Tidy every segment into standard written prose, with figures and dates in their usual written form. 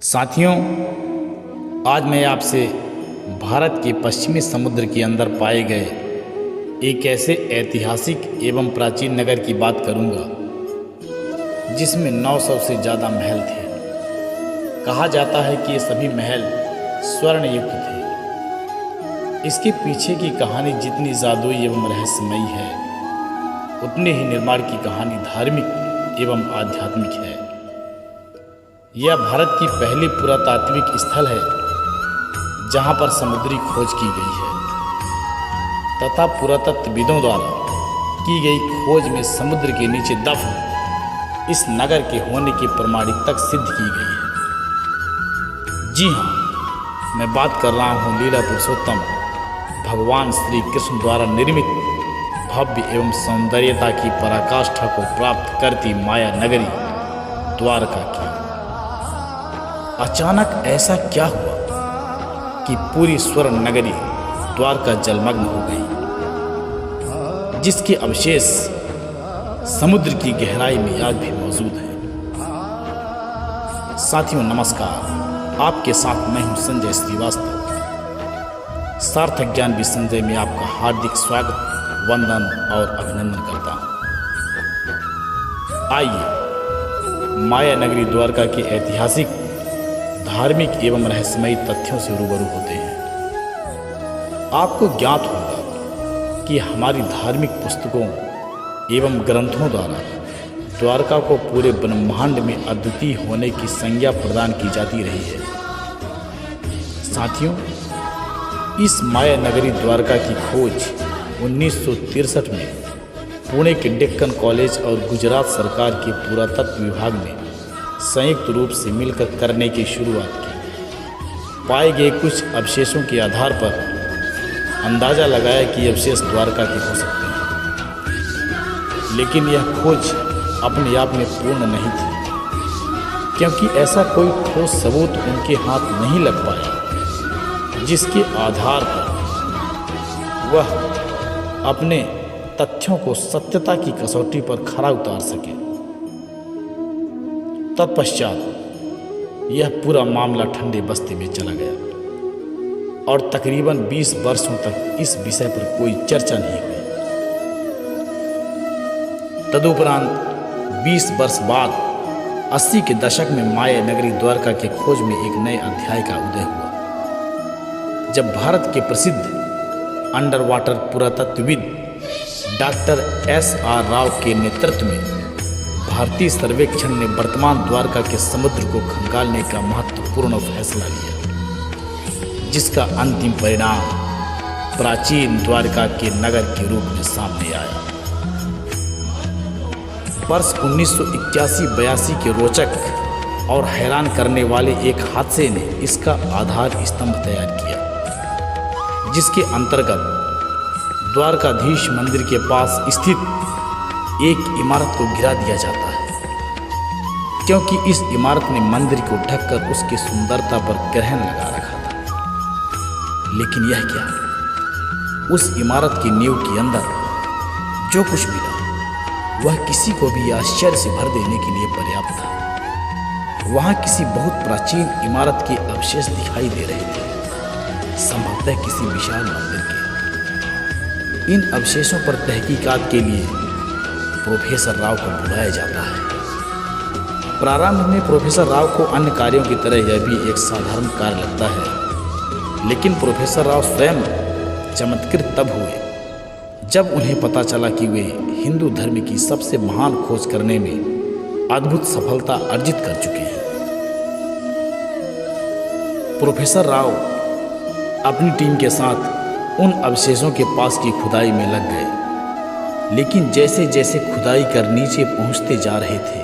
साथियों, आज मैं आपसे भारत के पश्चिमी समुद्र के अंदर पाए गए एक ऐसे ऐतिहासिक एवं प्राचीन नगर की बात करूंगा जिसमें 900 से ज़्यादा महल थे। कहा जाता है कि ये सभी महल स्वर्ण युक्त थे। इसके पीछे की कहानी जितनी जादुई एवं रहस्यमयी है, उतने ही निर्माण की कहानी धार्मिक एवं आध्यात्मिक है। यह भारत की पहली पुरातात्विक स्थल है जहां पर समुद्री खोज की गई है तथा पुरातत्वविदों द्वारा की गई खोज में समुद्र के नीचे दफन इस नगर के होने की प्रमाणिकता सिद्ध की गई है। जी हाँ, मैं बात कर रहा हूँ लीला पुरुषोत्तम भगवान श्री कृष्ण द्वारा निर्मित भव्य एवं सौंदर्यता की पराकाष्ठा को प्राप्त करती माया नगरी द्वारका की। अचानक ऐसा क्या हुआ कि पूरी स्वर्ण नगरी द्वारका जलमग्न हो गई, जिसके अवशेष समुद्र की गहराई में आज भी मौजूद हैं। साथियों नमस्कार, आपके साथ मैं हूं संजय श्रीवास्तव। सार्थक ज्ञान भी संजय में आपका हार्दिक स्वागत, वंदन और अभिनंदन करता हूं। आइए माया नगरी द्वारका के ऐतिहासिक, धार्मिक एवं रहस्यमयी तथ्यों से रूबरू होते हैं। आपको ज्ञात होगा कि हमारी धार्मिक पुस्तकों एवं ग्रंथों द्वारा द्वारका को पूरे ब्रह्मांड में अद्वितीय होने की संज्ञा प्रदान की जाती रही है। साथियों, इस माया नगरी द्वारका की खोज 1963 में पुणे के डेक्कन कॉलेज और गुजरात सरकार के पुरातत्व विभाग ने संयुक्त रूप से मिलकर करने की शुरुआत की। पाए गए कुछ अवशेषों के आधार पर अंदाजा लगाया कि अवशेष द्वारका के हो सकते हैं, लेकिन यह खोज अपने आप में पूर्ण नहीं थी, क्योंकि ऐसा कोई ठोस सबूत उनके हाथ नहीं लग पाया जिसके आधार पर वह अपने तथ्यों को सत्यता की कसौटी पर खरा उतार सके। तत्पश्चात यह पूरा मामला ठंडे बस्ते में चला गया और तकरीबन 20 वर्षों तक इस विषय पर कोई चर्चा नहीं हुई। तदुपरांत 20 वर्ष बाद 80 के दशक में माया नगरी द्वारका के खोज में एक नए अध्याय का उदय हुआ, जब भारत के प्रसिद्ध अंडर वाटर पुरातत्वविद डॉक्टर S.R. राव के नेतृत्व में भारतीय सर्वेक्षण ने वर्तमान द्वारका के समुद्र को खंगालने का महत्वपूर्ण फैसला लिया, जिसका अंतिम परिणाम प्राचीन द्वारका के नगर के रूप में सामने आया। वर्ष 1981-82 के रोचक और हैरान करने वाले एक हादसे ने इसका आधार स्तंभ तैयार किया, जिसके अंतर्गत द्वारकाधीश मंदिर के पास स्थित एक इमारत को गिरा दिया जाता है, क्योंकि इस इमारत ने मंदिर को ढककर उसकी सुंदरता पर ग्रहण लगा रखा था। लेकिन यह क्या, उस इमारत की नींव के अंदर जो कुछ मिला वह किसी को भी आश्चर्य से भर देने के लिए पर्याप्त था। वहां किसी बहुत प्राचीन इमारत के अवशेष दिखाई दे रहे थे, संभवतः किसी विशाल मंदिर के। इन अवशेषों पर तहकीकात के लिए प्रोफेसर राव को बुलाया जाता है। प्रारंभ में प्रोफेसर राव को अन्य कार्यों की तरह यह भी एक साधारण कार्य लगता है, लेकिन प्रोफेसर राव स्वयं चमत्कृत तब हुए जब उन्हें पता चला कि वे हिंदू धर्म की सबसे महान खोज करने में अद्भुत सफलता अर्जित कर चुके हैं। प्रोफेसर राव अपनी टीम के साथ उन अवशेषों के पास की खुदाई में लग गए, लेकिन जैसे जैसे खुदाई कर नीचे पहुंचते जा रहे थे,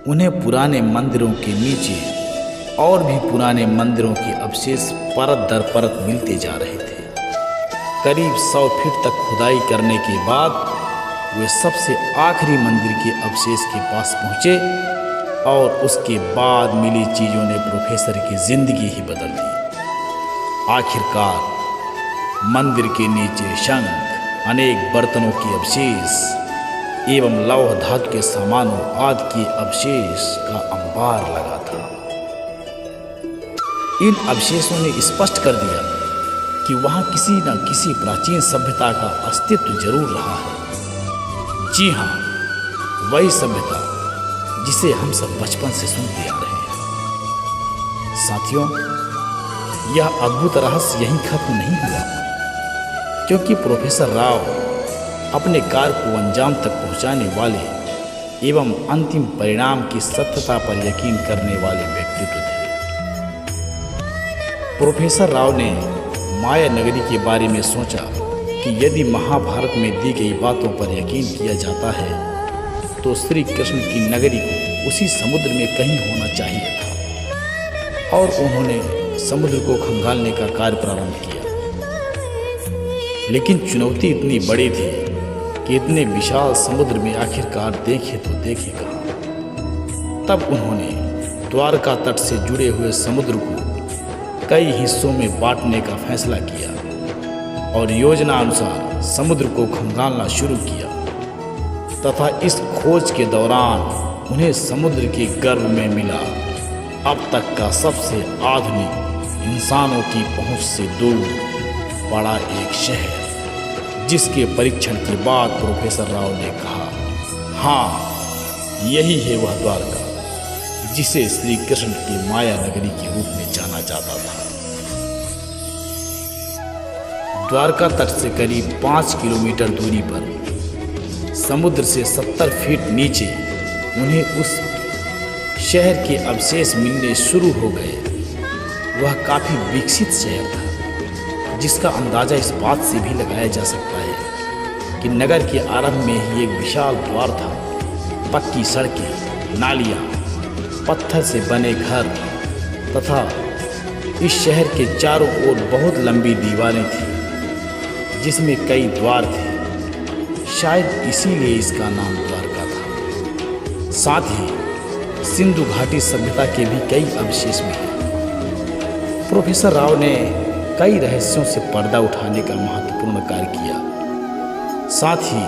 उन्हें पुराने मंदिरों के नीचे और भी पुराने मंदिरों के अवशेष परत दर परत मिलते जा रहे थे। करीब 100 फीट तक खुदाई करने के बाद वे सबसे आखिरी मंदिर के अवशेष के पास पहुंचे और उसके बाद मिली चीज़ों ने प्रोफेसर की जिंदगी ही बदल दी। आखिरकार मंदिर के नीचे शंख, अनेक बर्तनों के अवशेष एवं लौह धातु के सामानों आदि के अवशेष का अंबार लगा था। इन अवशेषों ने स्पष्ट कर दिया कि वहाँ किसी न किसी प्राचीन सभ्यता का अस्तित्व जरूर रहा है। जी हाँ, वही सभ्यता जिसे हम सब बचपन से सुनते आ रहे हैं। साथियों, यह अद्भुत रहस्य यहीं खत्म नहीं हुआ, क्योंकि प्रोफेसर राव अपने कार्य को अंजाम तक पहुंचाने वाले एवं अंतिम परिणाम की सत्यता पर यकीन करने वाले व्यक्तित्व थे। प्रोफेसर राव ने माया नगरी के बारे में सोचा कि यदि महाभारत में दी गई बातों पर यकीन किया जाता है तो श्री कृष्ण की नगरी को उसी समुद्र में कहीं होना चाहिए था, और उन्होंने समुद्र को खंगालने का कार्य प्रारंभ किया। लेकिन चुनौती इतनी बड़ी थी कि इतने विशाल समुद्र में आखिरकार देखे तो देखेगा। तब उन्होंने द्वारका तट से जुड़े हुए समुद्र को कई हिस्सों में बांटने का फैसला किया और योजना अनुसार समुद्र को खंगालना शुरू किया, तथा इस खोज के दौरान उन्हें समुद्र के गर्भ में मिला अब तक का सबसे आधुनिक, इंसानों की पहुंच से दूर बड़ा एक शहर, जिसके परीक्षण के बाद प्रोफेसर राव ने कहा, हाँ, यही है वह द्वारका जिसे श्री कृष्ण की माया नगरी के रूप में जाना जाता था। द्वारका तट से करीब 5 किलोमीटर दूरी पर समुद्र से 70 फीट नीचे उन्हें उस शहर के अवशेष मिलने शुरू हो गए। वह काफ़ी विकसित शहर था, जिसका अंदाज़ा इस बात से भी लगाया जा सकता है कि नगर के आरंभ में ही एक विशाल द्वार था। पक्की सड़कें, नालियाँ, पत्थर से बने घर तथा इस शहर के चारों ओर बहुत लंबी दीवारें थीं, जिसमें कई द्वार थे। शायद इसीलिए इसका नाम द्वारका था। साथ ही सिंधु घाटी सभ्यता के भी कई अवशेष मिले। प्रोफेसर राव ने कई रहस्यों से पर्दा उठाने का महत्वपूर्ण कार्य किया। साथ ही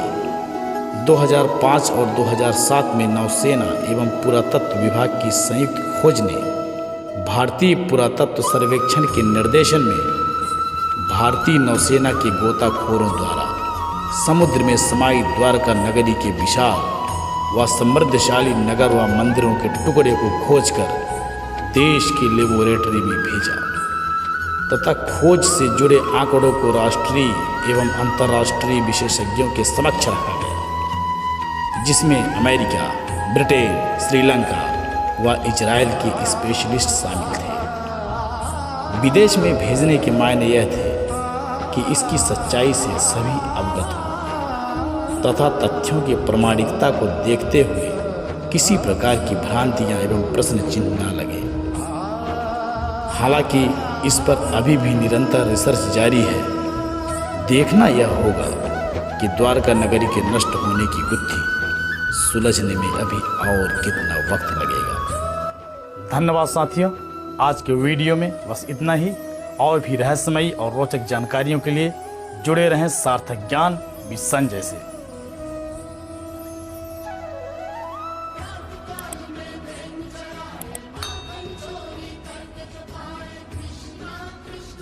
2005 और 2007 में नौसेना एवं पुरातत्व विभाग की संयुक्त खोज ने भारतीय पुरातत्व सर्वेक्षण के निर्देशन में भारतीय नौसेना के गोताखोरों द्वारा समुद्र में समाई द्वारका नगरी के विशाल व समृद्धशाली नगर व मंदिरों के टुकड़े को खोजकर देश की लेबोरेटरी में भेजा तथा खोज से जुड़े आंकड़ों को राष्ट्रीय एवं अंतर्राष्ट्रीय विशेषज्ञों के समक्ष रखा गया, जिसमें अमेरिका, ब्रिटेन, श्रीलंका व इजराइल के स्पेशलिस्ट शामिल थे। विदेश में भेजने के मायने यह थे कि इसकी सच्चाई से सभी अवगत हों तथा तथ्यों की प्रामाणिकता को देखते हुए किसी प्रकार की भ्रांतियां एवं प्रश्न चिन्ह न लगे। हालांकि इस पर अभी भी निरंतर रिसर्च जारी है। देखना यह होगा कि द्वारका नगरी के नष्ट होने की गुत्थी सुलझने में अभी और कितना वक्त लगेगा। धन्यवाद साथियों, आज के वीडियो में बस इतना ही। और भी रहस्यमयी और रोचक जानकारियों के लिए जुड़े रहें सार्थक ज्ञान विद संजय से।